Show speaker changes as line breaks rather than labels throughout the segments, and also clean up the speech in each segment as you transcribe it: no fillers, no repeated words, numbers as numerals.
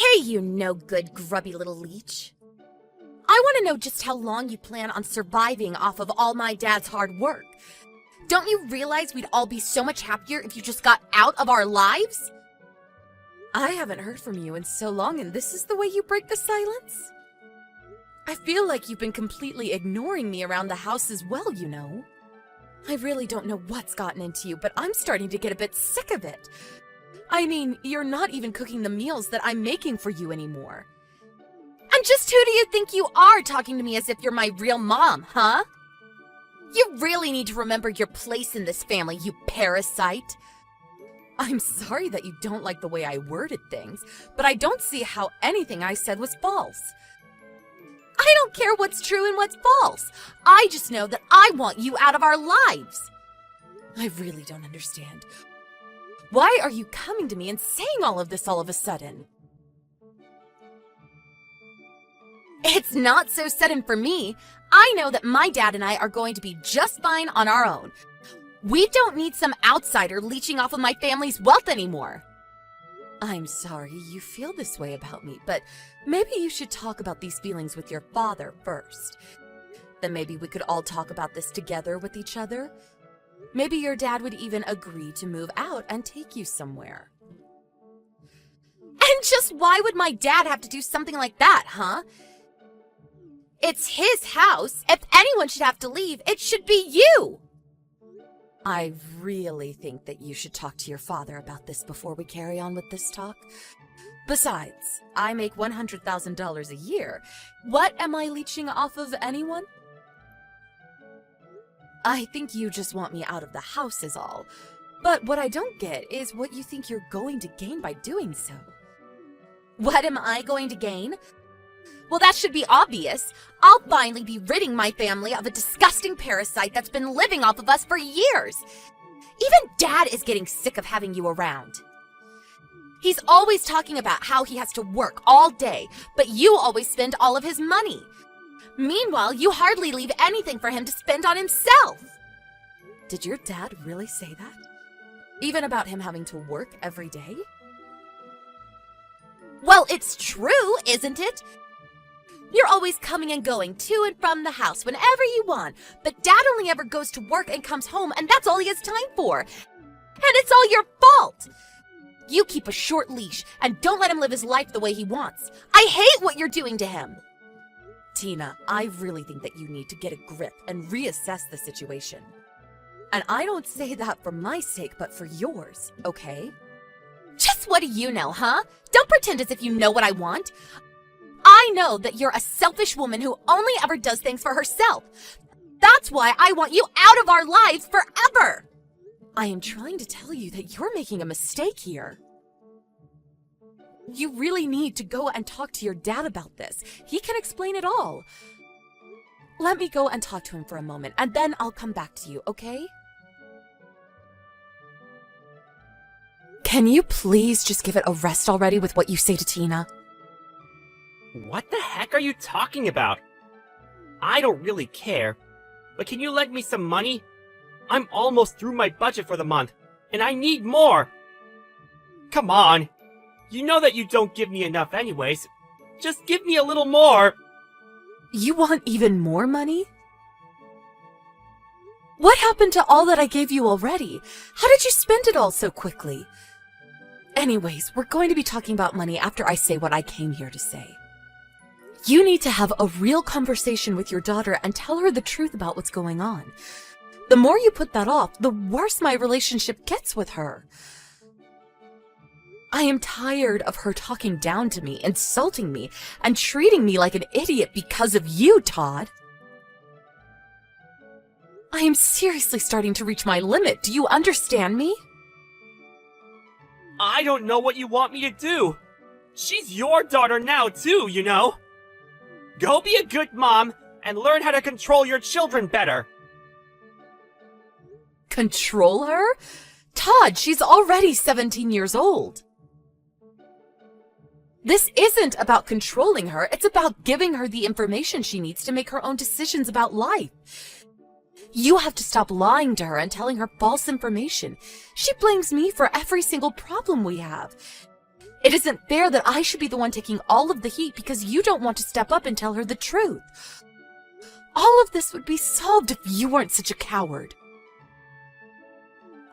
Hey, you no-good, grubby little leech. I want to know just how long you plan on surviving off of all my dad's hard work. Don't you realize we'd all be so much happier if you just got out of our lives? I haven't heard from you in so long, and this is the way you break the silence? I feel like you've been completely ignoring me around the house as well, you know. I really don't know what's gotten into you, but I'm starting to get a bit sick of it. I mean, you're not even cooking the meals that I'm making for you anymore. And just who do you think you are talking to me as if you're my real mom, huh? You really need to remember your place in this family, you parasite. I'm sorry that you don't like the way I worded things, but I don't see how anything I said was false. I don't care what's true and what's false. I just know that I want you out of our lives. I really don't understand. Why are you coming to me and saying all of this all of a sudden? It's not so sudden for me. I know that my dad and I are going to be just fine on our own. We don't need some outsider leeching off of my family's wealth anymore. I'm sorry you feel this way about me, but maybe you should talk about these feelings with your father first. Then maybe we could all talk about this together with each other. Maybe your dad would even agree to move out and take you somewhere. And just why would my dad have to do something like that, huh? It's his house. If anyone should have to leave, it should be you. I really think that you should talk to your father about this before we carry on with this talk. Besides, I make $100,000 a year. What am I leeching off of anyone? I think you just want me out of the house is all. But what I don't get is what you think you're going to gain by doing so. What am I going to gain? Well, that should be obvious. I'll finally be ridding my family of a disgusting parasite that's been living off of us for years. Even Dad is getting sick of having you around. He's always talking about how he has to work all day, but you always spend all of his money. Meanwhile, you hardly leave anything for him to spend on himself. Did your dad really say that? Even about him having to work every day? Well, it's true, isn't it? You're always coming and going to and from the house whenever you want, but Dad only ever goes to work and comes home, and that's all he has time for. And it's all your fault. You keep a short leash and don't let him live his life the way he wants. I hate what you're doing to him. Tina, I really think that you need to get a grip and reassess the situation. And I don't say that for my sake, but for yours, okay? Just what do you know, huh? Don't pretend as if you know what I want. I know that you're a selfish woman who only ever does things for herself. That's why I want you out of our lives forever. I am trying to tell you that you're making a mistake here. You really need to go and talk to your dad about this. He can explain it all. Let me go and talk to him for a moment, and then I'll come back to you, okay? Can you please just give it a rest already with what you say to Tina?
What the heck are you talking about? I don't really care, but can you lend me some money? I'm almost through my budget for the month, and I need more. Come on. You know that you don't give me enough anyways. Just give me a little more.
You want even more money? What happened to all that I gave you already? How did you spend it all so quickly? Anyways, we're going to be talking about money after I say what I came here to say. You need to have a real conversation with your daughter and tell her the truth about what's going on. The more you put that off, the worse my relationship gets with her. I am tired of her talking down to me, insulting me, and treating me like an idiot because of you, Todd. I am seriously starting to reach my limit. Do you understand me?
I don't know what you want me to do. She's your daughter now, too, you know. Go be a good mom and learn how to control your children better.
Control her? Todd, she's already 17 years old. This isn't about controlling her. It's about giving her the information she needs to make her own decisions about life. You have to stop lying to her and telling her false information. She blames me for every single problem we have. It isn't fair that I should be the one taking all of the heat because you don't want to step up and tell her the truth. All of this would be solved if you weren't such a coward.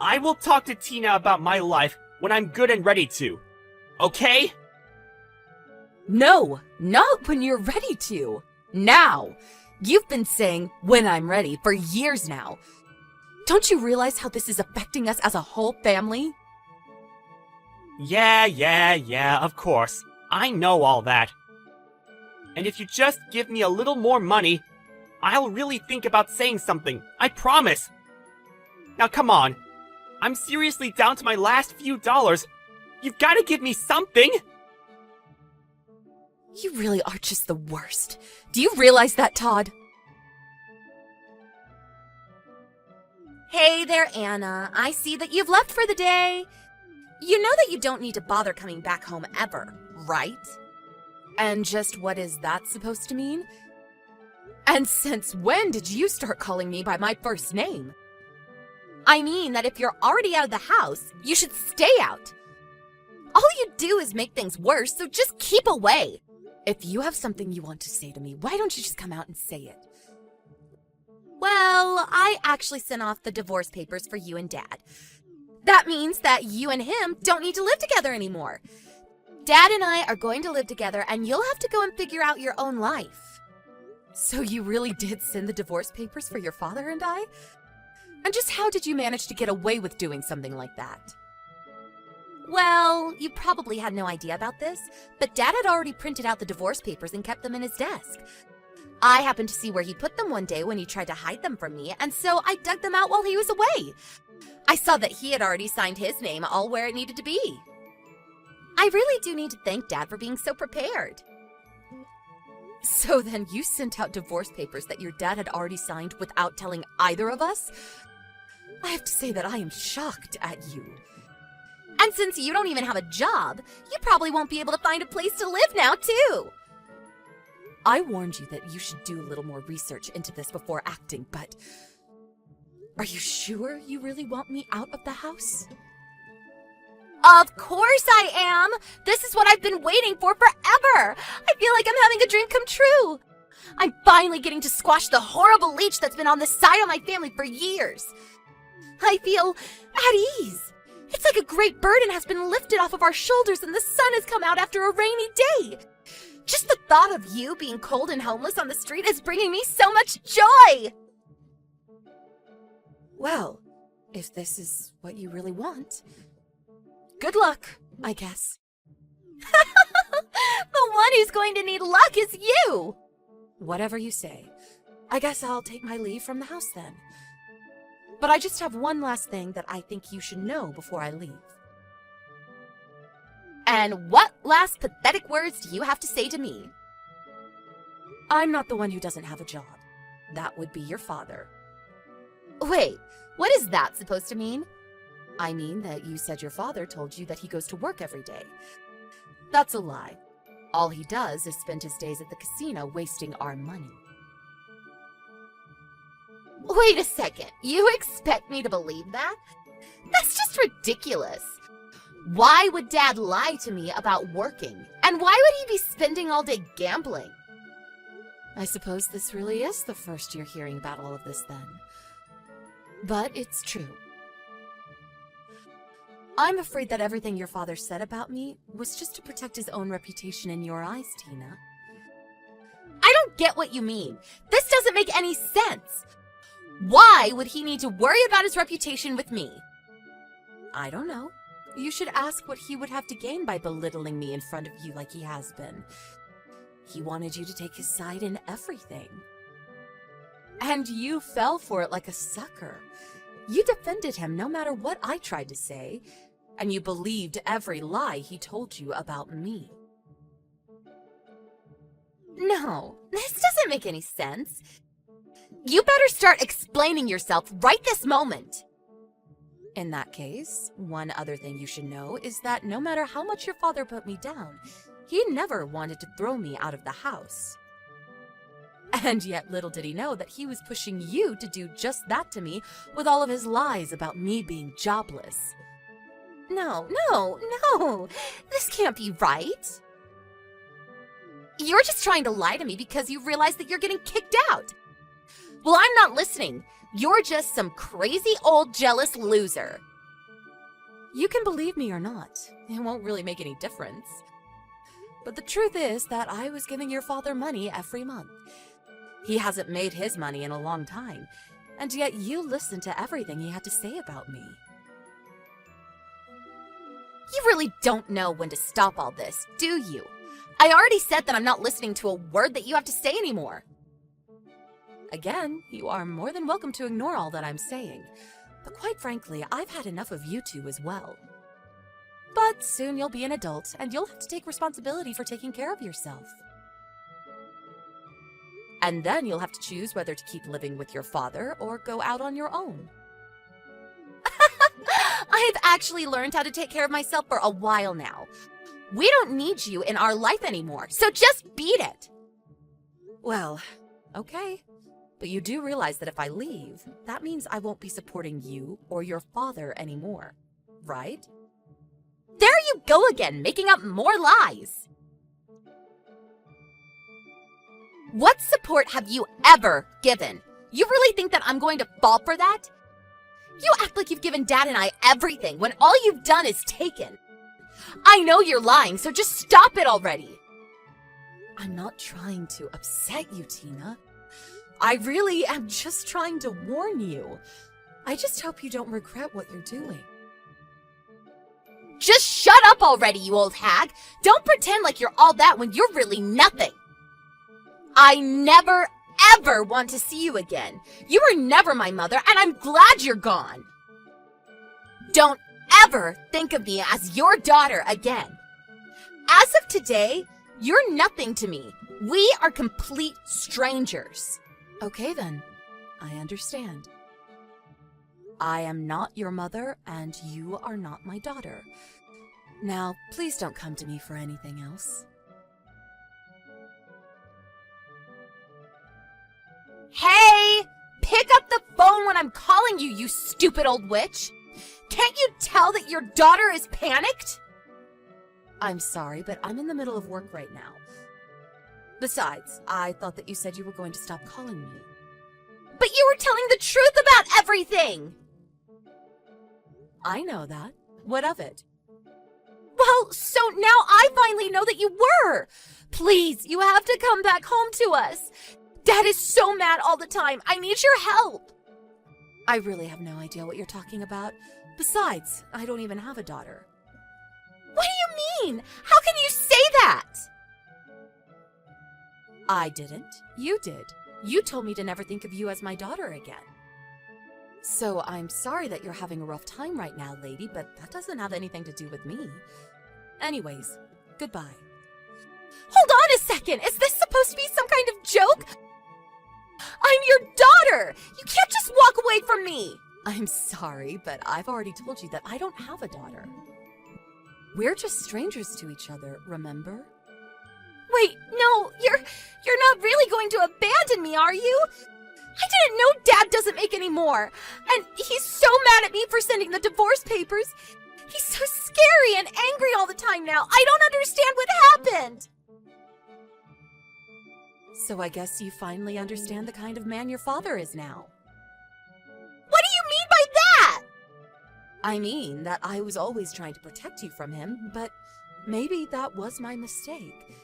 I will talk to Tina about my life when I'm good and ready to. Okay?
No, not when you're ready to. Now. You've been saying, when I'm ready, for years now. Don't you realize how this is affecting us as a whole family?
Yeah, of course. I know all that. And if you just give me a little more money, I'll really think about saying something. I promise. Now come on. I'm seriously down to my last few dollars. You've got to give me something.
You really are just the worst. Do you realize that, Todd? Hey there, Anna. I see that you've left for the day. You know that you don't need to bother coming back home ever, right? And just what is that supposed to mean? And since when did you start calling me by my first name? I mean that if you're already out of the house, you should stay out. All you do is make things worse, so just keep away. If you have something you want to say to me, why don't you just come out and say it? Well, I actually sent off the divorce papers for you and Dad. That means that you and him don't need to live together anymore. Dad and I are going to live together, and you'll have to go and figure out your own life. So you really did send the divorce papers for your father and I? And just how did you manage to get away with doing something like that? Well, you probably had no idea about this, but Dad had already printed out the divorce papers and kept them in his desk. I happened to see where he put them one day when he tried to hide them from me, and so I dug them out while he was away. I saw that he had already signed his name all where it needed to be. I really do need to thank Dad for being so prepared. So then you sent out divorce papers that your dad had already signed without telling either of us? I have to say that I am shocked at you. And since you don't even have a job, you probably won't be able to find a place to live now, too. I warned you that you should do a little more research into this before acting, but are you sure you really want me out of the house? Of course I am! This is what I've been waiting for forever! I feel like I'm having a dream come true! I'm finally getting to squash the horrible leech that's been on the side of my family for years. I feel at ease. It's like a great burden has been lifted off of our shoulders and the sun has come out after a rainy day. Just the thought of you being cold and homeless on the street is bringing me so much joy! Well, if this is what you really want, good luck, I guess. The one who's going to need luck is you! Whatever you say. I guess I'll take my leave from the house then. But I just have one last thing that I think you should know before I leave. And what last pathetic words do you have to say to me? I'm not the one who doesn't have a job. That would be your father. Wait, what is that supposed to mean? I mean that you said your father told you that he goes to work every day. That's a lie. All he does is spend his days at the casino wasting our money. Wait a second, you expect me to believe that? That's just ridiculous. Why would Dad lie to me about working? And why would he be spending all day gambling? I suppose this really is the first you're hearing about all of this then. But it's true. I'm afraid that everything your father said about me was just to protect his own reputation in your eyes, Tina. I don't get what you mean. This doesn't make any sense. Why would he need to worry about his reputation with me? I don't know. You should ask what he would have to gain by belittling me in front of you like he has been. He wanted you to take his side in everything. And you fell for it like a sucker. You defended him no matter what I tried to say, and you believed every lie he told you about me. No, this doesn't make any sense. You better start explaining yourself right this moment. In that case, one other thing you should know is that no matter how much your father put me down, he never wanted to throw me out of the house. And yet little did he know that he was pushing you to do just that to me with all of his lies about me being jobless. No. This can't be right. You're just trying to lie to me because you realize that you're getting kicked out. Well, I'm not listening. You're just some crazy old jealous loser. You can believe me or not. It won't really make any difference. But the truth is that I was giving your father money every month. He hasn't made his money in a long time, and yet you listened to everything he had to say about me. You really don't know when to stop all this, do you? I already said that I'm not listening to a word that you have to say anymore. Again, you are more than welcome to ignore all that I'm saying. But quite frankly, I've had enough of you two as well. But soon you'll be an adult, and you'll have to take responsibility for taking care of yourself. And then you'll have to choose whether to keep living with your father or go out on your own. I've actually learned how to take care of myself for a while now. We don't need you in our life anymore, so just beat it. Well, okay. But you do realize that if I leave, that means I won't be supporting you or your father anymore, right? There you go again, making up more lies. What support have you ever given? You really think that I'm going to fall for that? You act like you've given Dad and I everything when all you've done is taken. I know you're lying, so just stop it already. I'm not trying to upset you, Tina. I really am just trying to warn you. I just hope you don't regret what you're doing. Just shut up already, you old hag! Don't pretend like you're all that when you're really nothing! I never, ever want to see you again. You were never my mother, and I'm glad you're gone. Don't ever think of me as your daughter again. As of today, you're nothing to me. We are complete strangers. Okay then, I understand. I am not your mother, and you are not my daughter. Now, please don't come to me for anything else. Hey! Pick up the phone when I'm calling you, you stupid old witch! Can't you tell that your daughter is panicked? I'm sorry, but I'm in the middle of work right now. Besides, I thought that you said you were going to stop calling me. But you were telling the truth about everything! I know that. What of it? Well, so now I finally know that you were! Please, you have to come back home to us! Dad is so mad all the time. I need your help! I really have no idea what you're talking about. Besides, I don't even have a daughter. What do you mean? How can you say that? I didn't. You did. You told me to never think of you as my daughter again. So I'm sorry that you're having a rough time right now, lady, but that doesn't have anything to do with me. Anyways, goodbye. Hold on a second! Is this supposed to be some kind of joke? I'm your daughter! You can't just walk away from me! I'm sorry, but I've already told you that I don't have a daughter. We're just strangers to each other, remember? Wait, no, you're not really going to abandon me, are you? I didn't know Dad doesn't make any more. And he's so mad at me for sending the divorce papers. He's so scary and angry all the time now. I don't understand what happened. So I guess you finally understand the kind of man your father is now. What do you mean by that? I mean that I was always trying to protect you from him, but maybe that was my mistake.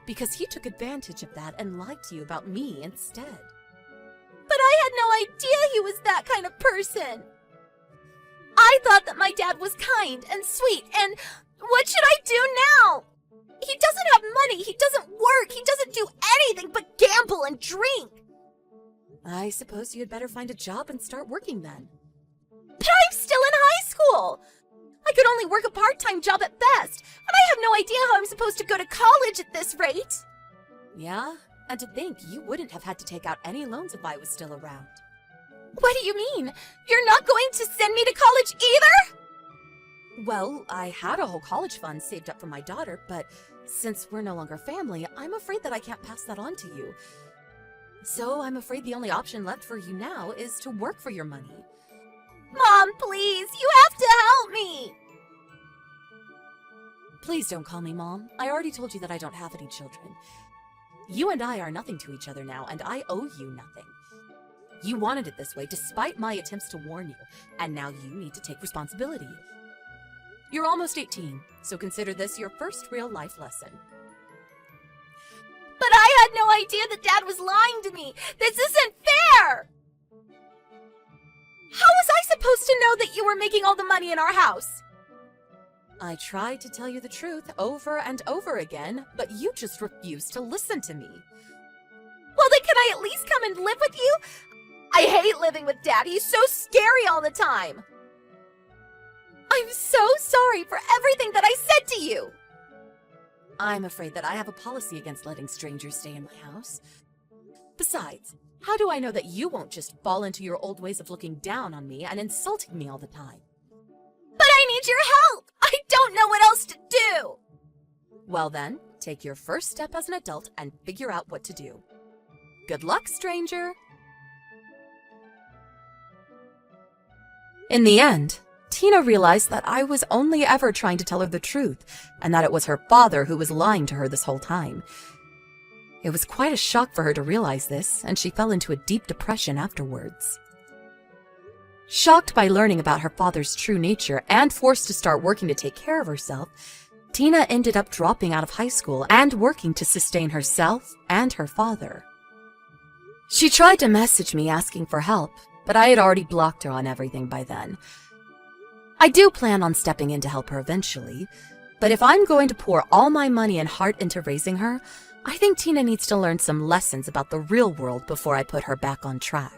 Because he took advantage of that and lied to you about me instead. But I had no idea he was that kind of person. I thought that my dad was kind and sweet, and what should I do now? He doesn't have money, he doesn't work, he doesn't do anything but gamble and drink. I suppose you'd better find a job and start working then. But I'm still in high school. I could only work a part-time job at best, and I have no idea how I'm supposed to go to college at this rate. Yeah, and to think you wouldn't have had to take out any loans if I was still around. What do you mean? You're not going to send me to college either? Well, I had a whole college fund saved up for my daughter, but since we're no longer family, I'm afraid that I can't pass that on to you. So I'm afraid the only option left for you now is to work for your money. Mom, please, you have to help me! Please don't call me Mom. I already told you that I don't have any children. You and I are nothing to each other now, and I owe you nothing. You wanted it this way despite my attempts to warn you, and now you need to take responsibility. You're almost 18, so consider this your first real life lesson. But I had no idea that Dad was lying to me! This isn't fair! How was I supposed to know that you were making all the money in our house? I tried to tell you the truth over and over again, but you just refused to listen to me. Well, then can I at least come and live with you? I hate living with Dad. He's so scary all the time. I'm so sorry for everything that I said to you. I'm afraid that I have a policy against letting strangers stay in my house. Besides, how do I know that you won't just fall into your old ways of looking down on me and insulting me all the time? But I need your help! I don't know what else to do! Well then, take your first step as an adult and figure out what to do. Good luck, stranger! In the end, Tina realized that I was only ever trying to tell her the truth, and that it was her father who was lying to her this whole time. It was quite a shock for her to realize this, and she fell into a deep depression afterwards. Shocked by learning about her father's true nature and forced to start working to take care of herself, Tina ended up dropping out of high school and working to sustain herself and her father. She tried to message me asking for help, but I had already blocked her on everything by then. I do plan on stepping in to help her eventually, but if I'm going to pour all my money and heart into raising her, I think Tina needs to learn some lessons about the real world before I put her back on track.